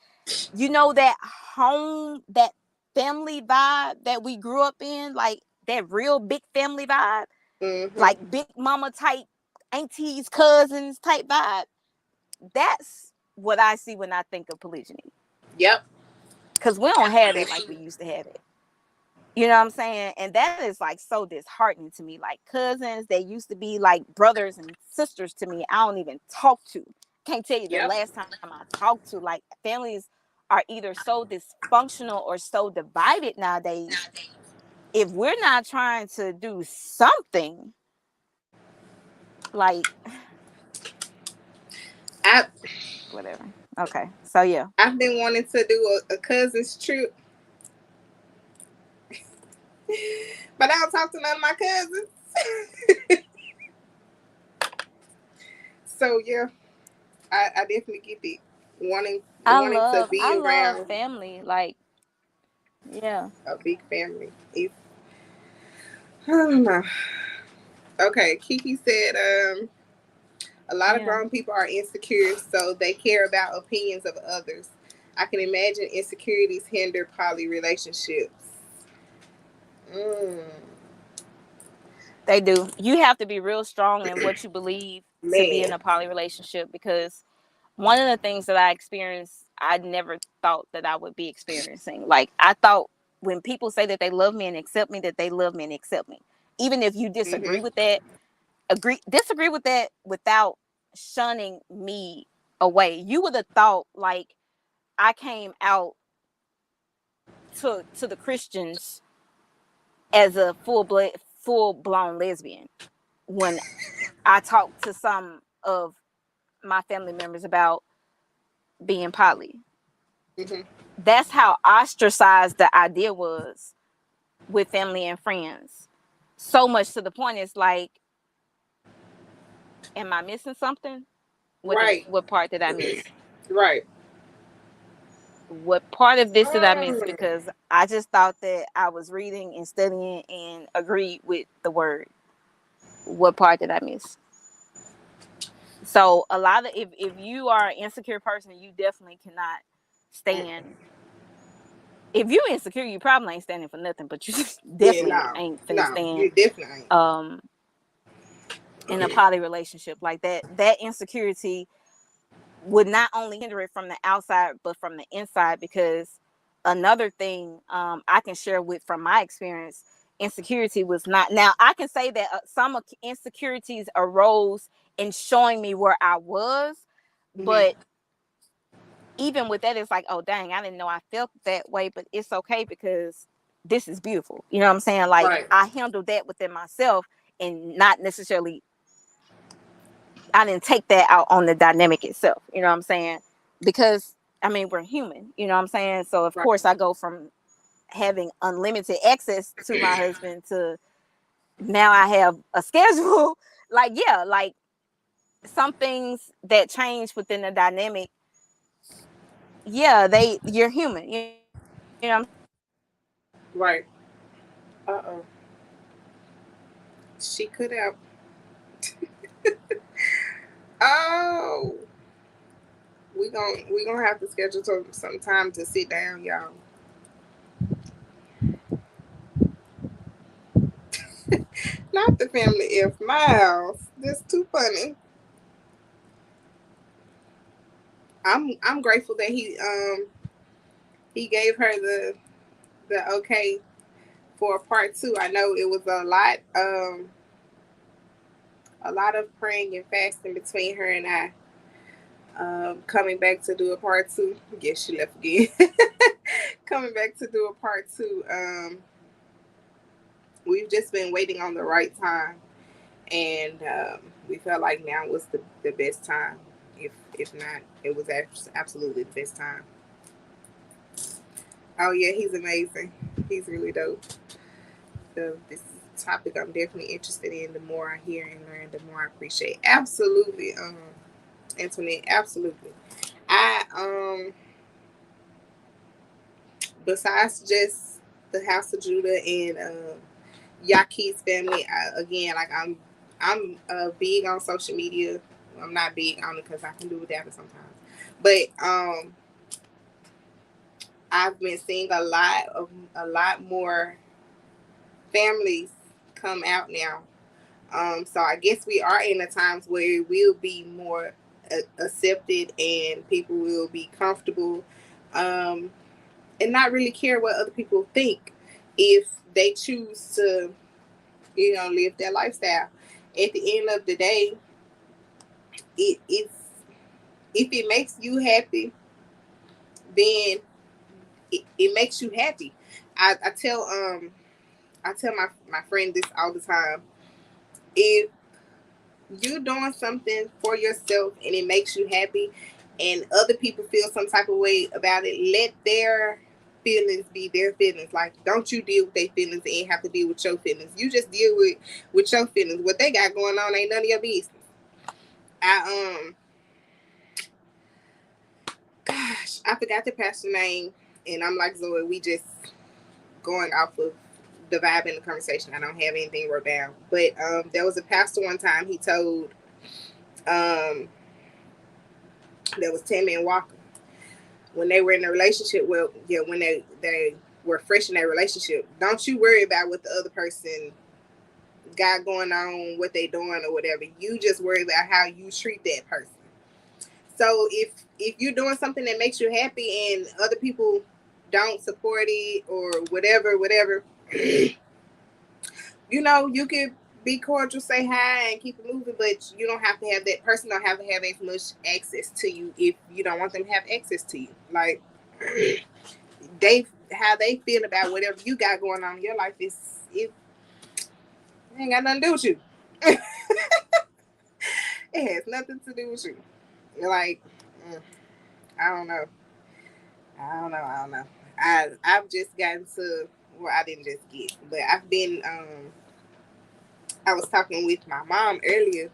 You know, that home, that family vibe that we grew up in, like that real big family vibe, Mm-hmm. like big mama type, aunties, cousins type vibe. That's what I see when I think of polygyny, Yep. because we don't have that like we used to have it. You know what I'm saying? And that is like so disheartening to me. Like, cousins, they used to be like brothers and sisters to me, I don't even talk to. Can't tell you the Yep. last time I talked to. Like, families are either so dysfunctional or so divided nowadays. If we're not trying to do something, like, I whatever. Okay. So yeah. I've been wanting to do a cousin's trip, but I don't talk to none of my cousins. So yeah, I definitely get it. Wanting to I be love around family. Like, yeah. a big family. I don't know. Okay, Kiki said, a lot of Yeah. grown people are insecure, so they care about opinions of others. I can imagine insecurities hinder poly relationships. Mm, They do. You have to be real strong in what you believe to be in man. a poly relationship, because one of the things that I experienced, I never thought that I would be experiencing. Like, I thought when people say that they love me and accept me, that they love me and accept me. Even if you disagree Mm-hmm. with that, disagree with that without shunning me away. You would have thought like I came out to the Christians as a full blown lesbian when I talked to some of my family members about being poly. Mm-hmm. That's how ostracized the idea was with family and friends. So much to the point it's like, am I missing something? Right. What part did I miss? Right. What part of this did I miss? Mm. Because I just thought that I was reading and studying and agreed with the word. What part did I miss? So a lot of, if you are an insecure person, you definitely cannot stand. If you insecure, you probably ain't standing for nothing, but you Yeah, definitely no. ain't finna No, stand you definitely um in a poly relationship like that. That insecurity would not only hinder it from the outside but from the inside, because another thing I can share with from my experience, insecurity was not, now I can say that some insecurities arose in showing me where I was, ain't. Mm-hmm. but even with that it's like, oh dang, I didn't know I felt that way, but it's okay because this is beautiful, you know what I'm saying? Like Right. I handled that within myself and not necessarily, I didn't take that out on the dynamic itself. You know what I'm saying? Because I mean, we're human. You know what I'm saying? So of Right. course, I go from having unlimited access to my husband to now I have a schedule. Like yeah, like some things that change within the dynamic. Yeah, you're human. You know what I'm saying? Right. Uh-oh. She could have. Oh, we gonna have to schedule some time to sit down, y'all. Not the family F Miles. That's too funny. I'm grateful that he gave her the okay for a part two. I know it was a lot of praying and fasting between her and I. Coming back to do a part two. Guess she left again. Coming back to do a part two. We've just been waiting on the right time, and we felt like now was the best time. If not, it was absolutely the best time. Oh yeah, he's amazing. He's really dope. This topic I'm definitely interested in. The more I hear and learn, the more I appreciate. Absolutely, Antoinette. Absolutely. I besides just the House of Judah and Yaki's family, again, like I'm big on social media. I'm not big on it because I can do without it sometimes, but I've been seeing a lot more families come out now. So I guess we are in the times where it will be more accepted and people will be comfortable, um, and not really care what other people think if they choose to, live their lifestyle. At the end of the day, it's if it makes you happy, then it makes you happy. I tell my friend this all the time. If you're doing something for yourself and it makes you happy and other people feel some type of way about it, let their feelings be their feelings. Like, don't you deal with their feelings and have to deal with your feelings. You just deal with your feelings. What they got going on ain't none of your business. I gosh, I forgot the pastor name, and I'm like Zoe, we just going off of the vibe in the conversation. I don't have anything wrote down. But there was a pastor one time, he told um there was Tammy and Walker when they were in a relationship. Well, yeah, when they were fresh in their relationship, don't you worry about what the other person got going on, what they doing or whatever. You just worry about how you treat that person. So if you're doing something that makes you happy and other people don't support it or whatever, you could be cordial, say hi, and keep it moving. But you don't have to have that person don't have to have as much access to you if you don't want them to have access to you. Like they how they feel about whatever you got going on in your life it ain't got nothing to do with you. It has nothing to do with you. You're like, mm, I don't know. I don't know. I've just gotten to, well, I didn't just get, but I've been I was talking with my mom earlier,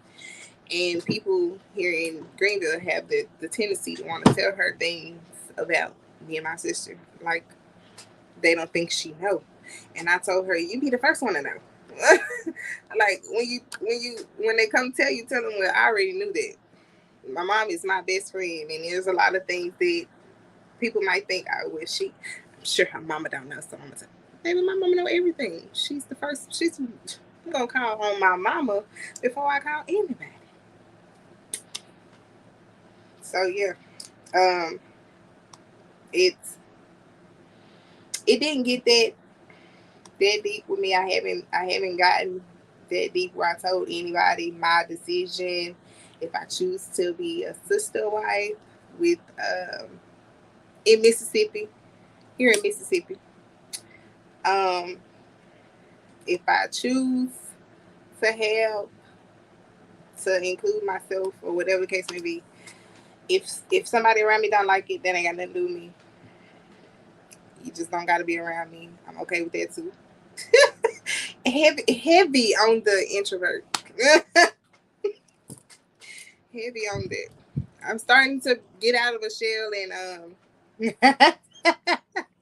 and people here in Greenville have the tendency to want to tell her things about me and my sister, like they don't think she know. And I told her, you be the first one to know. Like when they come tell you, tell them, well, I already knew that. My mom is my best friend, and there's a lot of things that people might think, oh, well, I'm sure her mama don't know, so I'm gonna say, baby, my mama know everything. She's the first. I'm gonna call on my mama before I call anybody. So yeah, um, it's it didn't get that deep with me. I haven't gotten that deep where I told anybody my decision if I choose to be a sister wife with in Mississippi, here in Mississippi. Um, if I choose to have to include myself or whatever the case may be, if somebody around me don't like it, that ain't got nothing to do with me. You just don't got to be around me. I'm okay with that too. Heavy on the introvert. Heavy on that. I'm starting to get out of a shell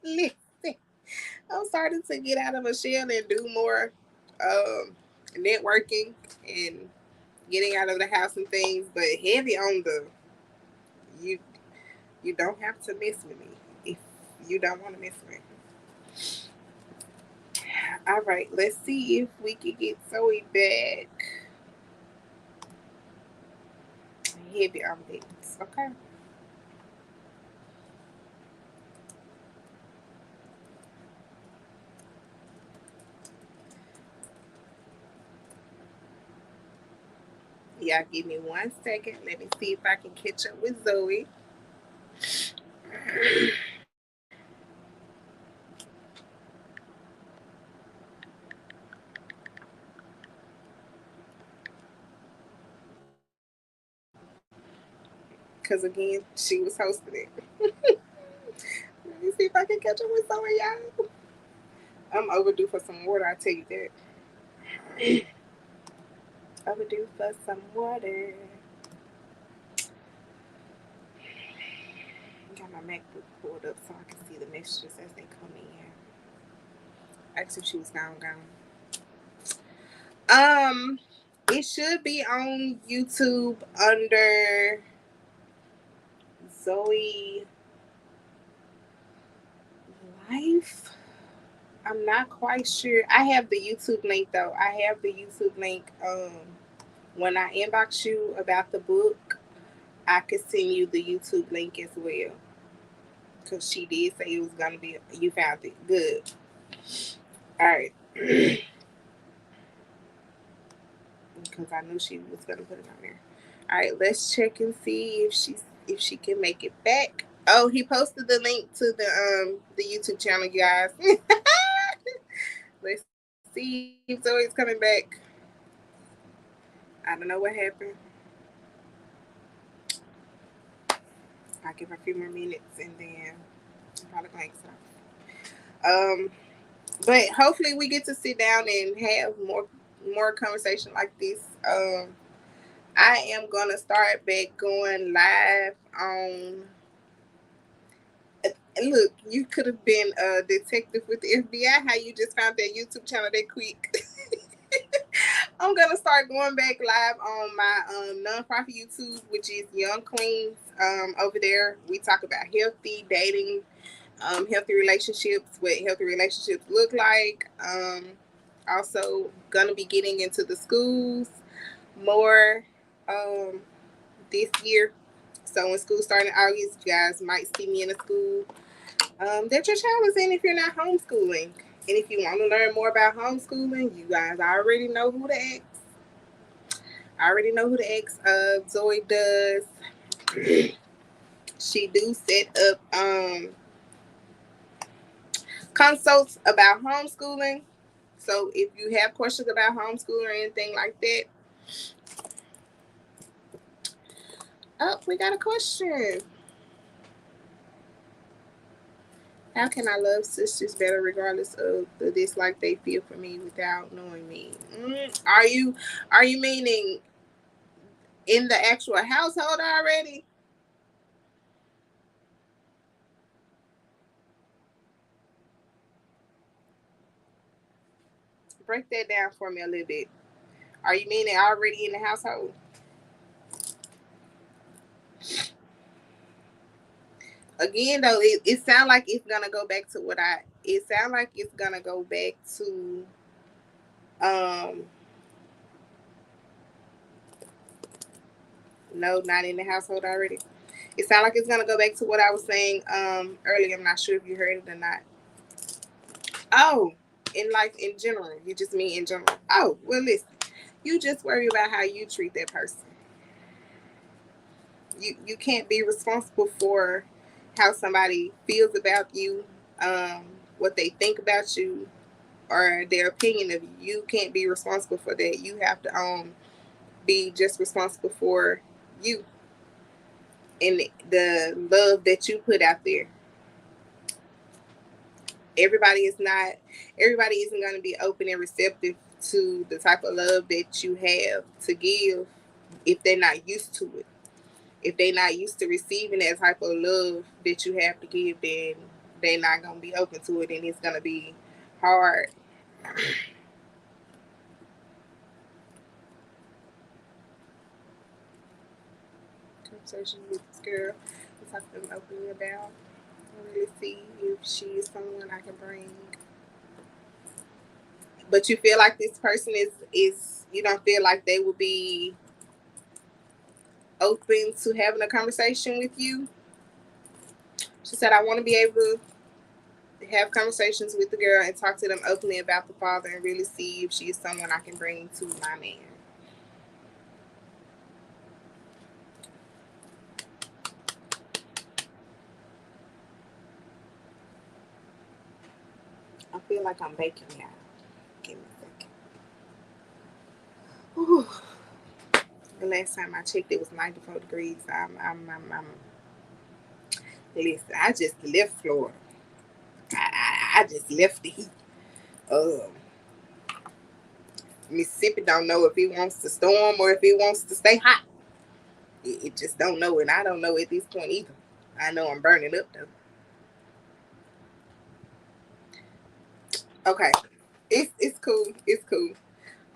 listen, I'm starting to get out of a shell and do more networking and getting out of the house and things, but heavy on the you you don't have to mess with me if you don't want to mess with me. All right, let's see if we can get Zoe back. Heavy on this, okay? Yeah, give me 1 second. Let me see if I can catch up with Zoe. Because again, she was hosting it. Let me see if I can catch up with Zoe, y'all. I'm overdue for some water, I tell you that. Overdue for some water. Got my MacBook pulled up so I can see the messages as they come in. Actually, she was gone. Um, it should be on YouTube under Zoe Life. I'm not quite sure. I have the YouTube link though. I have the YouTube link. When I inbox you about the book, I could send you the YouTube link as well. Cause she did say it was gonna be. You found it. Good. All right. Because I knew she was gonna put it on there. All right, let's check and see if she can make it back. Oh, he posted the link to the YouTube channel, you guys. Let's see if Zoe's coming back. I don't know what happened. I'll give her a few more minutes and then I'm probably gonna exit off. But hopefully we get to sit down and have more conversation like this. I am gonna start back going live on. Look, you could have been a detective with the FBI. How you just found that YouTube channel that quick? I'm gonna start going back live on my nonprofit YouTube, which is Young Queens. Over there, we talk about healthy dating, healthy relationships, what healthy relationships look like. Also, gonna be getting into the schools more this year. So when school starting in August, you guys might see me in a school that your child is in if you're not homeschooling. And if you want to learn more about homeschooling, you guys already know who to ask. I already know who to ask. Zoe does. She do set up consults about homeschooling. So if you have questions about homeschooling or anything like that, oh, we got a question. How can I love sisters better regardless of the dislike they feel for me without knowing me? Are you meaning in the actual household already? Break that down for me a little bit. Are you meaning already in the household? Again, though, it sounds like it's gonna go back to what I. It sounds like it's gonna go back to um. No, not in the household already. It sounds like it's gonna go back to what I was saying earlier. I'm not sure if you heard it or not. Oh, in life in general, you just mean in general. Oh, well, listen. You just worry about how you treat that person. You can't be responsible for how somebody feels about you, um, what they think about you, or their opinion of you. You can't be responsible for that. You have to be just responsible for you and the love that you put out there. Everybody is not. Everybody isn't going to be open and receptive to the type of love that you have to give if they're not used to it. If they're not used to receiving that type of love that you have to give, then they're not gonna be open to it, and it's gonna be hard. Conversation with this girl, I'm talking to them openly about. I really see if she is someone I can bring. But you feel like this person is you don't feel like they would be open to having a conversation with you. She said, I want to be able to have conversations with the girl and talk to them openly about the father and really see if she is someone I can bring to my man. I feel like I'm baking now. Give me a second. Whew. The last time I checked, it was 94 degrees. Listen, I just left Florida. I just left the heat. Um, Mississippi don't know if it wants to storm or if it wants to stay hot. It just don't know, and I don't know at this point either. I know I'm burning up though. Okay, it's cool. It's cool.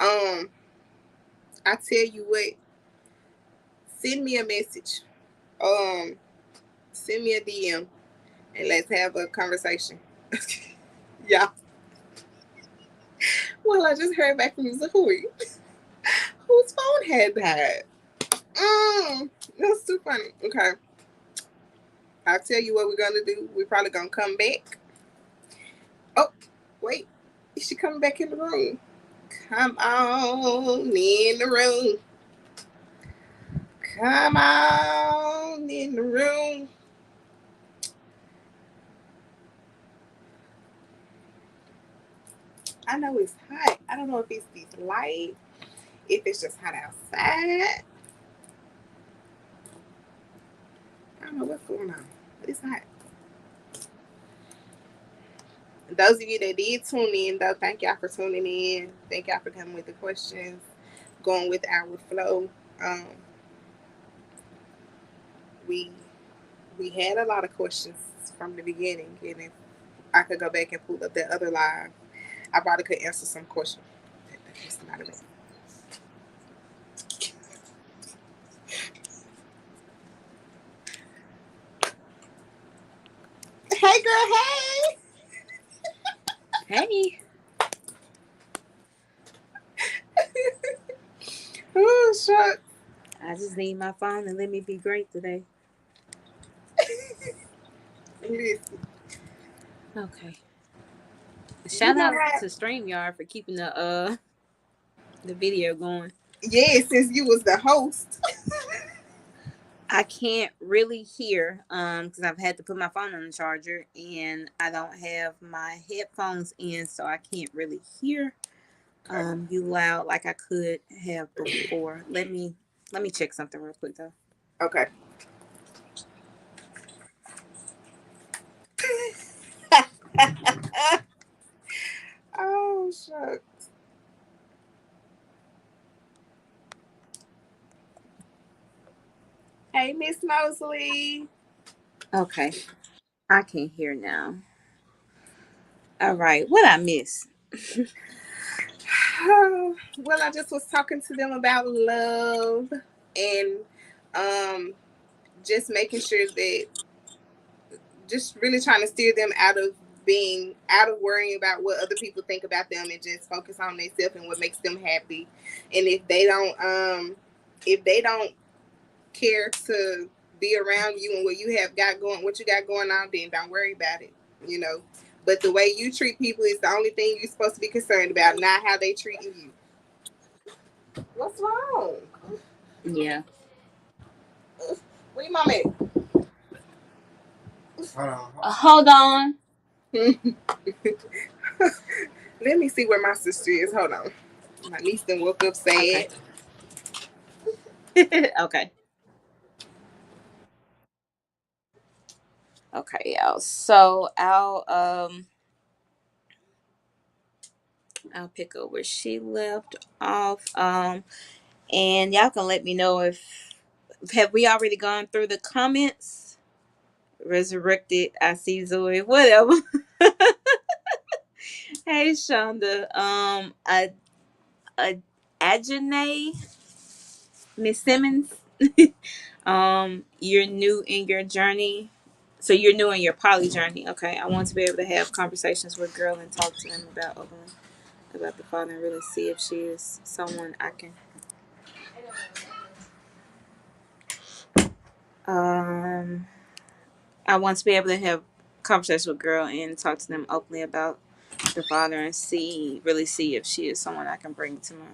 Um, I tell you what, send me a message. Um, Send me a DM and let's have a conversation. Yeah. Well, I just heard back from Zahui, whose phone had died. That's too funny. Okay. I'll tell you what we're gonna do. We're probably gonna come back. Oh, wait. Is she coming back in the room? Come on in the room. Come on in the room. I know it's hot. I don't know if it's this light, if it's just hot outside. I don't know what's going on, but it's hot. Those of you that did tune in, though, thank y'all for tuning in. Thank y'all for coming with the questions, going with our flow. Um, we we had a lot of questions from the beginning, and if I could go back and pull up that other live, I probably could answer some questions. That's not a Hey, girl, hey. Hey, Oh, shucks. I just need my phone and let me be great today. Listen, Okay. you Shout know out how? to StreamYard for keeping the video going. Yeah, since you was the host. I can't really hear because I've had to put my phone on the charger and I don't have my headphones in, so I can't really hear Okay. you loud like I could have before. Let me check something real quick though. Okay. Hey, Miss Mosley. Okay, I can hear now. All right, what I miss? Well, I just was talking to them about love and um, just making sure that just really trying to steer them out of worrying about what other people think about them and just focus on themselves and what makes them happy. And if they don't care to be around you and what you got going on, then don't worry about it. You know. But the way you treat people is the only thing you're supposed to be concerned about, not how they treating you. What's wrong? Yeah. Where your mom at? Hold on. Let me see where my sister is. Hold on. My niece then woke up sad. Okay. Okay. Okay, y'all. So I'll pick up where she left off. And y'all can let me know if have we already gone through the comments. Resurrected. I see Zoe. Whatever. Hey, Shonda. A Ajane, Miss Simmons. You're new in your journey. So you're new in your poly journey. Okay. I want to be able to have conversations with girl and talk to them about openly about the father and really see if she is someone I can. Um, I want to be able to have conversations with girl and talk to them openly about the father and really see if she is someone I can bring to my.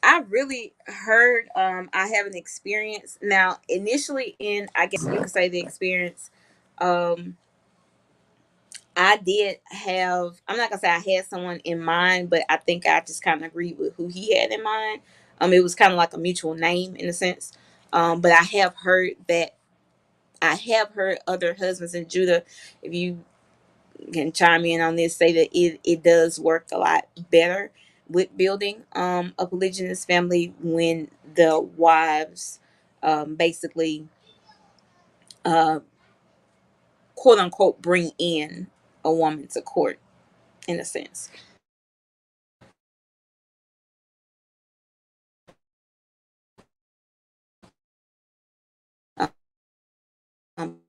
I've really heard. I have an experience now. Initially, in I guess you could say the experience. Um, I did have. I'm not gonna say I had someone in mind, but I think I just kind of agreed with who he had in mind. It was kind of like a mutual name in a sense. But I have heard that I have heard other husbands in Judah. If you can chime in on this, say that it does work a lot better with building a polygynous family when the wives basically uh, quote unquote bring in a woman to court in a sense. Um,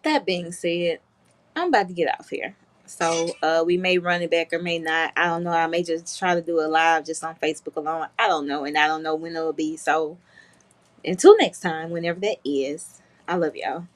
that being said, I'm about to get off here. So we may run it back or may not. I don't know. I may just try to do a live just on Facebook alone. I don't know. And I don't know when it'll be. So until next time, whenever that is, I love y'all.